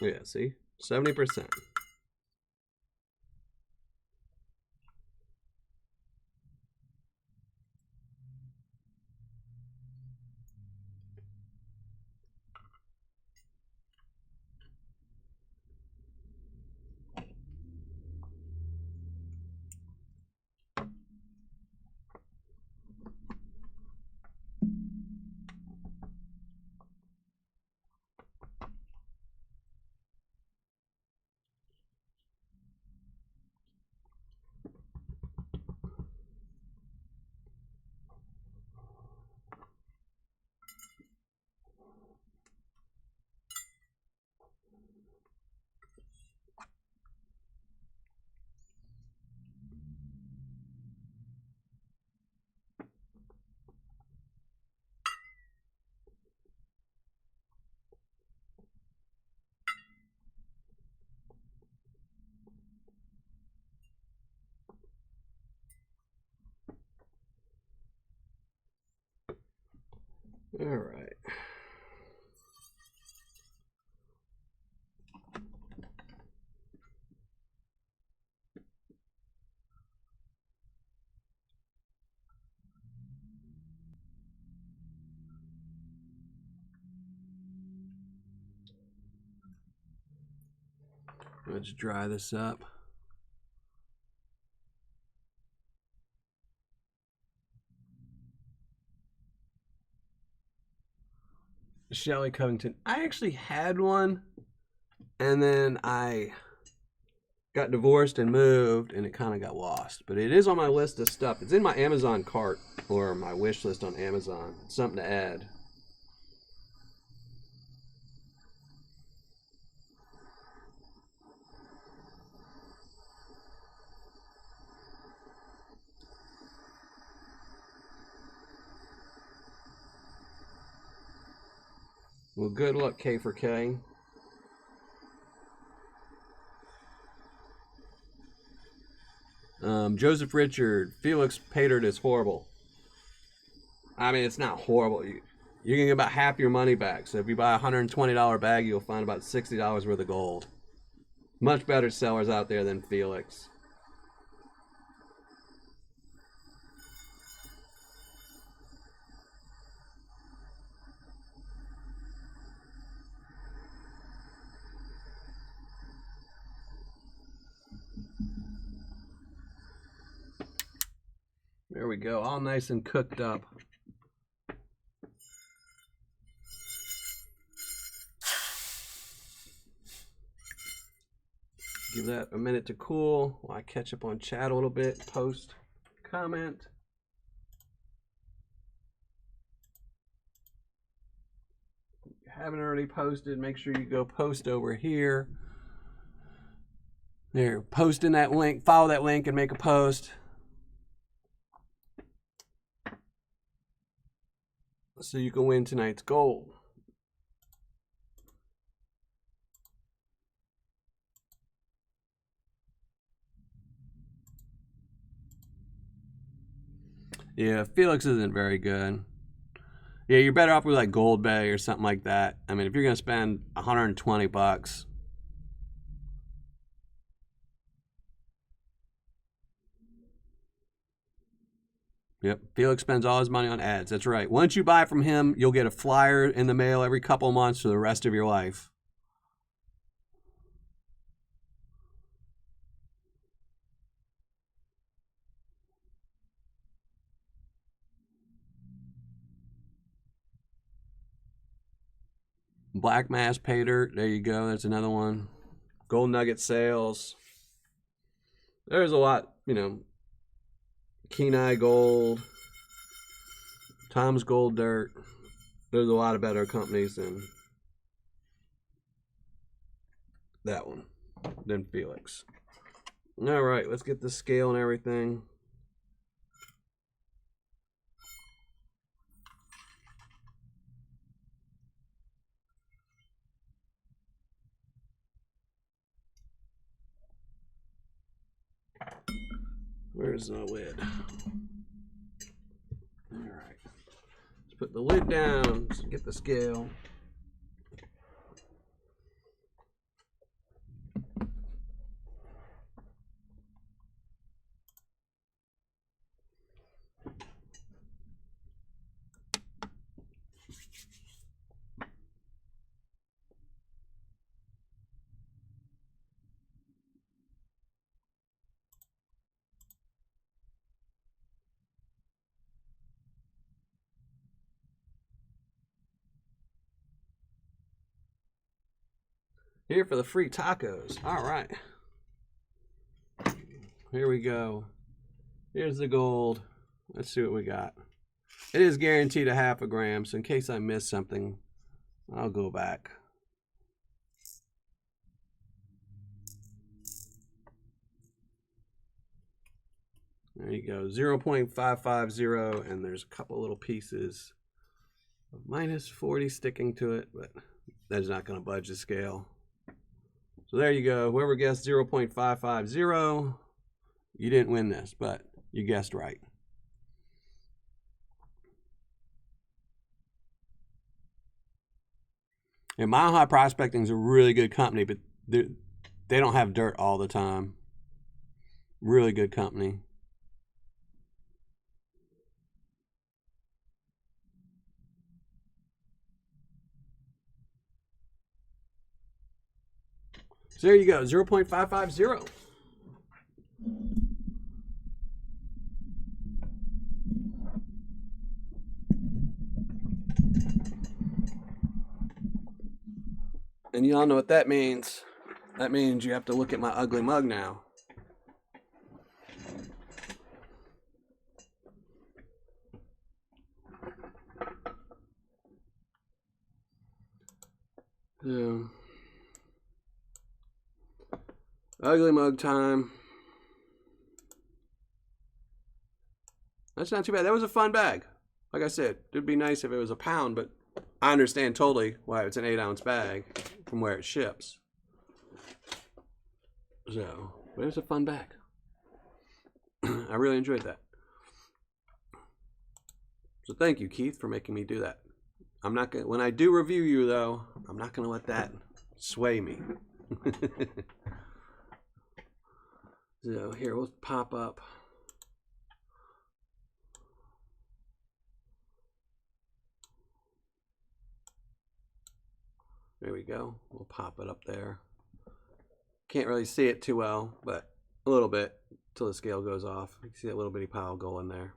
Yeah, see? 70%. All right. Let's dry this up. Shelley Covington. I actually had one, and then I got divorced and moved, and it kind of got lost. But it is on my list of stuff. It's in my Amazon cart, or my wish list on Amazon. It's something to add. Well, good luck, K for K. Joseph Richard, Felix Paydirt is horrible. I mean, it's not horrible. You're going to get about half your money back. So if you buy a $120 bag, you'll find about $60 worth of gold. Much better sellers out there than Felix. There we go, all nice and cooked up. Give that a minute to cool while I catch up on chat a little bit, post, comment. If you haven't already posted, make sure you go post over here. There, post in that link, follow that link and make a post. so you can win tonight's gold. Yeah, Felix isn't very good. Yeah, you're better off with like Gold Bay or something like that. I mean, if you're gonna spend $120. Yep, Felix spends all his money on ads. That's right. Once you buy from him, you'll get a flyer in the mail every couple months for the rest of your life. Black Mass Paydirt. There you go. That's another one. Gold Nugget Sales. There's a lot, you know. Kenai Gold. Tom's Gold Dirt. There's a lot of better companies than that one, than Felix. All right, let's get the scale and everything. Where's the lid? All right. Let's put the lid down, get the scale. Here for the free tacos. All right. Here we go. Here's the gold. Let's see what we got. It is guaranteed a half a gram, so in case I miss something, I'll go back. There you go, 0.550, and there's a couple little pieces of -40 sticking to it, but that's not going to budge the scale. So there you go. Whoever guessed 0.550, you didn't win this, but you guessed right. And Mile High Prospecting is a really good company, but they don't have dirt all the time. Really good company. So there you go, 0.550. And you all know what that means. That means you have to look at my ugly mug now. So, ugly mug time. That's not too bad. That was a fun bag. Like I said, it'd be nice if it was a pound, but I understand totally why it's an 8-ounce bag from where it ships. So, but it was a fun bag. I really enjoyed that. So thank you, Keith, for making me do that. I'm not gonna, when I do review you though, I'm not gonna let that sway me. So here, we'll pop up. There we go. We'll pop it up there. Can't really see it too well, but a little bit till the scale goes off. You can see that little bitty pile of gold in there.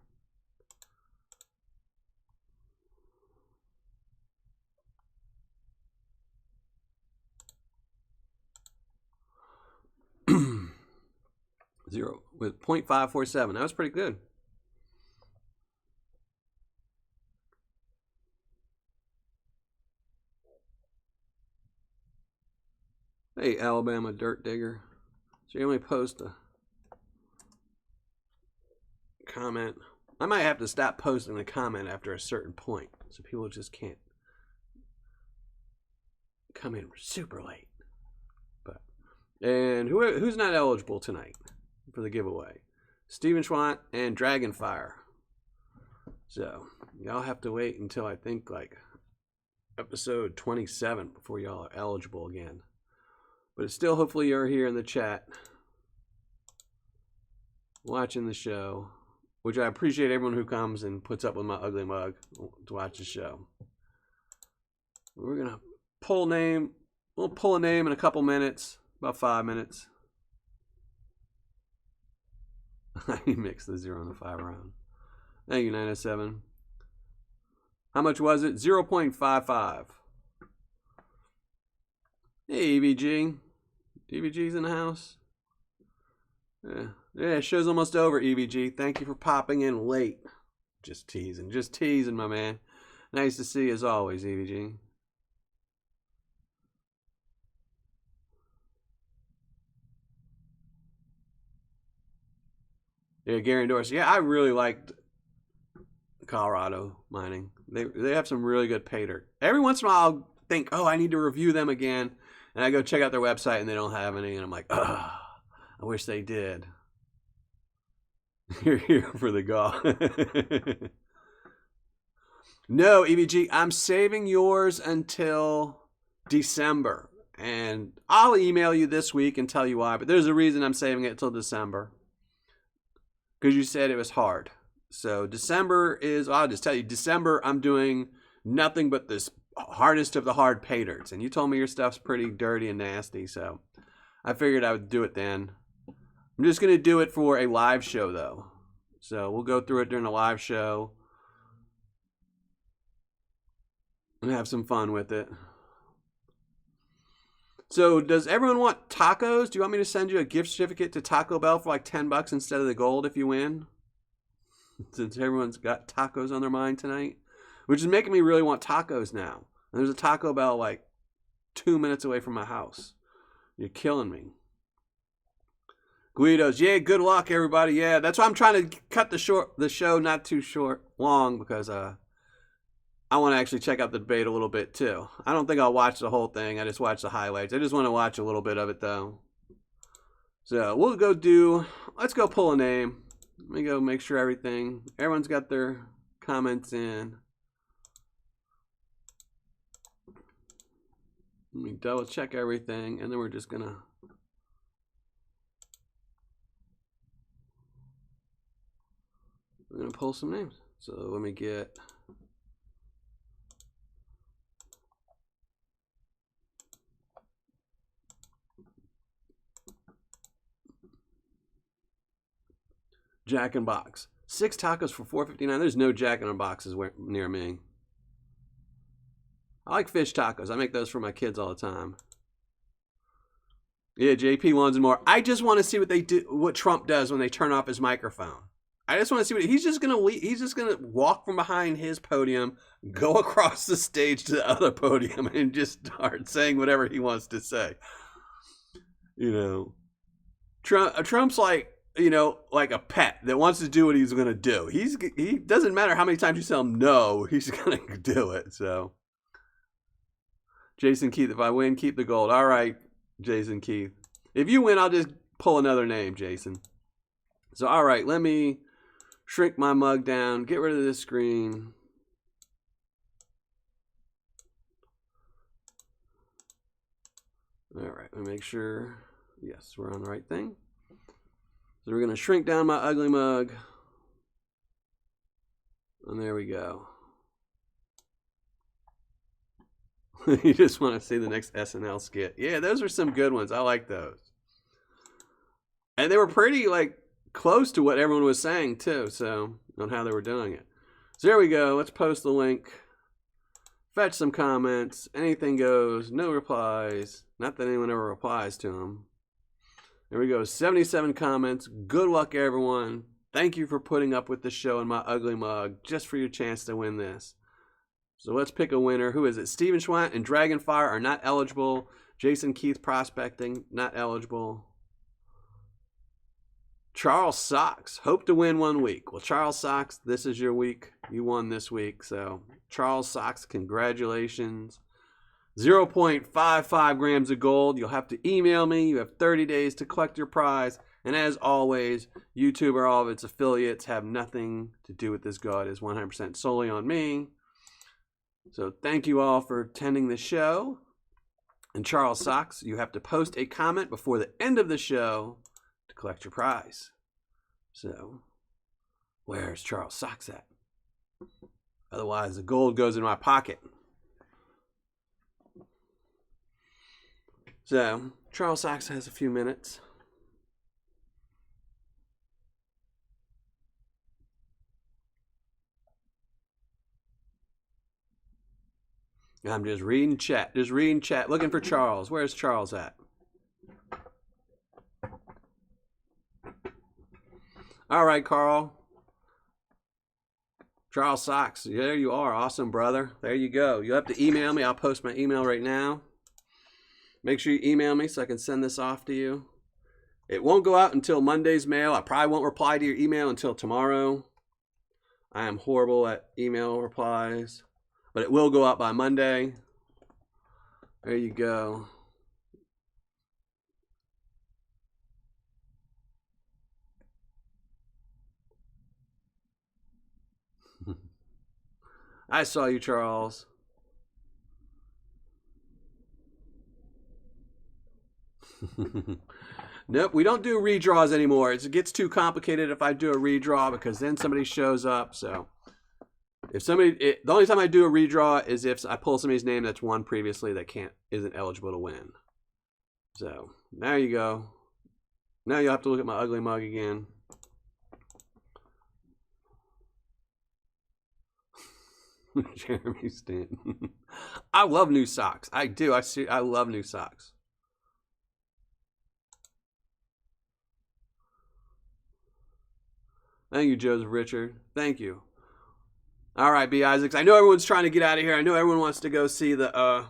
Zero with 0.547. That was pretty good. Hey, Alabama Dirt Digger. So you only post a comment. I might have to stop posting the comment after a certain point. so people just can't come in super late. And who's not eligible tonight for the giveaway? Steven Schwant and Dragonfire. So y'all have to wait until I think like episode 27 before y'all are eligible again. But it's still, hopefully you're here in the chat watching the show, which I appreciate everyone who comes and puts up with my ugly mug to watch the show. We're gonna pull name. We'll pull a name in a couple minutes. About 5 minutes. I mixed the 0 and the 5 around. Thank you, 907. How much was it? 0.55. Hey, EVG. EVG's in the house. Yeah, show's almost over, EVG. Thank you for popping in late. Just teasing, my man. Nice to see you as always, EVG. Yeah, Gary Dorsey. Yeah, I really liked Colorado mining. They have some really good Paydirt. Every once in a while, I'll think, oh, I need to review them again. And I go check out their website, and they don't have any. And I'm like, oh, I wish they did. You're here for the golf. No, EVG, I'm saving yours until December. And I'll email you this week and tell you why. But there's a reason I'm saving it until December. Because you said it was hard. So December is, I'll just tell you, December I'm doing nothing but this hardest of the hard Paydirts. And you told me your stuff's pretty dirty and nasty, so I figured I would do it then. I'm just going to do it for a live show, though. So we'll go through it during a live show and have some fun with it. So does everyone want tacos? Do you want me to send you a gift certificate to Taco Bell for like $10 instead of the gold if you win? Since everyone's got tacos on their mind tonight. Which is making me really want tacos now. And there's a Taco Bell like 2 minutes away from my house. You're killing me. Guido's, yeah, good luck everybody. Yeah, that's why I'm trying to cut the show not too long because I want to actually check out the debate a little bit too. I don't think I'll watch the whole thing. I just watch the highlights. I just want to watch a little bit of it though. So we'll let's go pull a name. Let me go make sure everyone's got their comments in. Let me double check everything and then we're going to pull some names. So let me get Jack in Box. 6 tacos for $4.59. There's no Jack in the Boxes near me. I like fish tacos. I make those for my kids all the time. Yeah, JP wants more. I just want to see what Trump does when they turn off his microphone. I just want to see what he's just gonna walk from behind his podium, go across the stage to the other podium, and just start saying whatever he wants to say. You know, Trump's like, you know, like a pet that wants to do what he's gonna do. He doesn't matter how many times you tell him no, he's gonna do it. So, Jason Keith, if I win, keep the gold. All right, Jason Keith. If you win, I'll just pull another name, Jason. So, all right, let me shrink my mug down, get rid of this screen. All right, let me make sure, yes, we're on the right thing. So we're going to shrink down my ugly mug. And there we go. You just want to see the next SNL skit. Yeah, those are some good ones. I like those. And they were pretty, like, close to what everyone was saying, too, so, on how they were doing it. So there we go. Let's post the link. Fetch some comments. Anything goes. No replies. Not that anyone ever replies to them. There we go. 77 comments. Good luck, everyone. Thank you for putting up with the show and my ugly mug just for your chance to win this. So let's pick a winner. Who is it? Steven Schwant and Dragonfire are not eligible. Jason Keith Prospecting, not eligible. Charles Sox, hope to win 1 week. Well, Charles Sox, this is your week. You won this week. So, Charles Sox, congratulations. 0.55 grams of gold. You'll have to email me. You have 30 days to collect your prize. And as always, YouTube or all of its affiliates have nothing to do with this go. It is 100% solely on me. So thank you all for attending the show. And Charles Sox, you have to post a comment before the end of the show to collect your prize. So, where's Charles Sox at? Otherwise, the gold goes in my pocket. So, Charles Sox has a few minutes. I'm just reading chat. Looking for Charles. Where's Charles at? All right, Carl. Charles Sox. There you are. Awesome, brother. There you go. You have to email me. I'll post my email right now. Make sure you email me so I can send this off to you. It won't go out until Monday's mail. I probably won't reply to your email until tomorrow. I am horrible at email replies. But it will go out by Monday. There you go. I saw you, Charles. Nope, we don't do redraws anymore. It gets too complicated if I do a redraw because then somebody shows up. So if the only time I do a redraw is if I pull somebody's name that's won previously that isn't eligible to win. So there you go. Now you'll have to look at my ugly mug again. Jeremy Stanton. I love new socks. I do. I love new socks. Thank you, Joseph Richard. Thank you. All right, B. Isaacs. I know everyone's trying to get out of here. I know everyone wants to go see the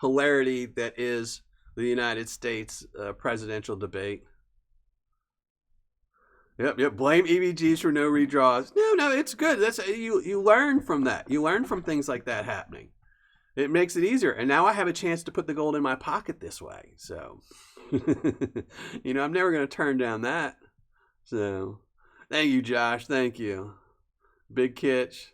hilarity that is the United States presidential debate. Yep. Blame EVGs for no redraws. No, it's good. That's you learn from that. You learn from things like that happening. It makes it easier. And now I have a chance to put the gold in my pocket this way. So, I'm never going to turn down that. So, thank you, Josh. Thank you. Big Kitch.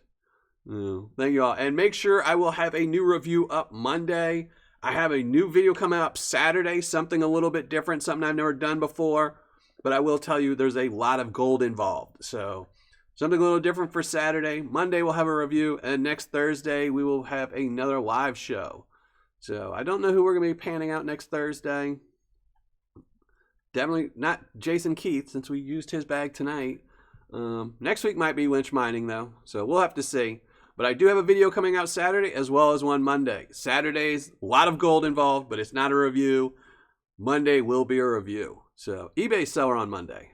Thank you all. And make sure I will have a new review up Monday. I have a new video coming up Saturday. Something a little bit different. Something I've never done before. But I will tell you there's a lot of gold involved. So something a little different for Saturday. Monday we'll have a review. And next Thursday we will have another live show. So I don't know who we're going to be panning out next Thursday. Definitely not Jason Keith since we used his bag tonight. Next week might be Lynch Mining though. So we'll have to see. But I do have a video coming out Saturday as well as one Monday. Saturday's a lot of gold involved, but it's not a review. Monday will be a review. So, eBay seller on Monday.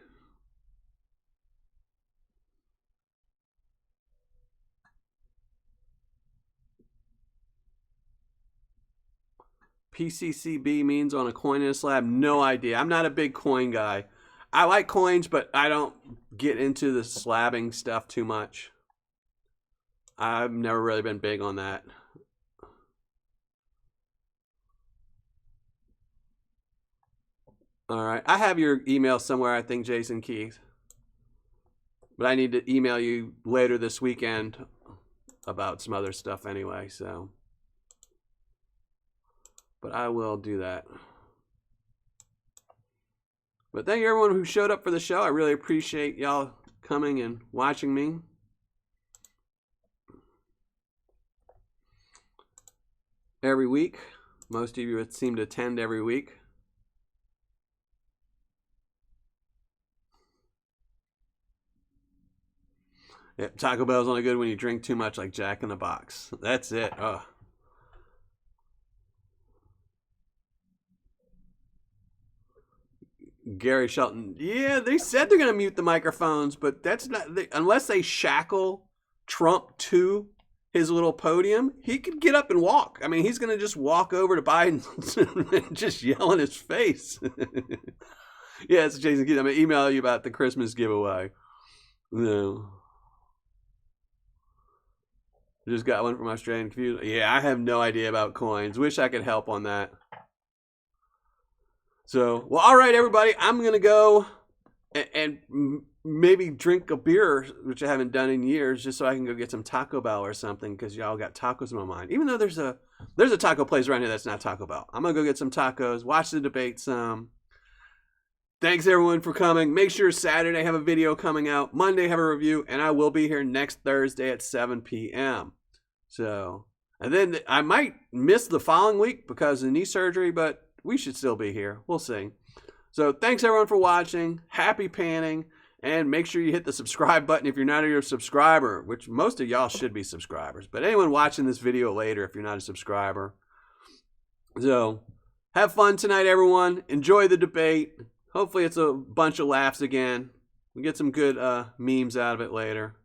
PCCB means on a coin in a slab? No idea. I'm not a big coin guy. I like coins, but I don't get into the slabbing stuff too much. I've never really been big on that. All right. I have your email somewhere, I think, Jason Keith. But I need to email you later this weekend about some other stuff anyway, so. But I will do that. But thank you everyone who showed up for the show. I really appreciate y'all coming and watching me. Every week. Most of you seem to attend every week. Yeah, Taco Bell's only good when you drink too much like Jack in the Box. That's it. Oh. Gary Shelton. Yeah, they said they're going to mute the microphones, but that's not... unless they shackle Trump to his little podium, he could get up and walk. I mean, he's going to just walk over to Biden and just yell in his face. Yeah, it's Jason Keith. I'm going to email you about the Christmas giveaway. No. Just got one from Australian Confused. Yeah, I have no idea about coins. Wish I could help on that. So, well, all right, everybody. I'm going to go and maybe drink a beer, which I haven't done in years, just so I can go get some Taco Bell or something, because y'all got tacos in my mind. Even though there's a taco place around here that's not Taco Bell. I'm going to go get some tacos, watch the debate some. Thanks, everyone, for coming. Make sure Saturday I have a video coming out. Monday have a review, and I will be here next Thursday at 7 p.m. So, and then I might miss the following week because of knee surgery, but we should still be here. We'll see. So, thanks, everyone, for watching. Happy panning. And make sure you hit the subscribe button if you're not a subscriber, which most of y'all should be subscribers. But anyone watching this video later, if you're not a subscriber. So, have fun tonight, everyone. Enjoy the debate. Hopefully it's a bunch of laughs again. We get some good memes out of it later.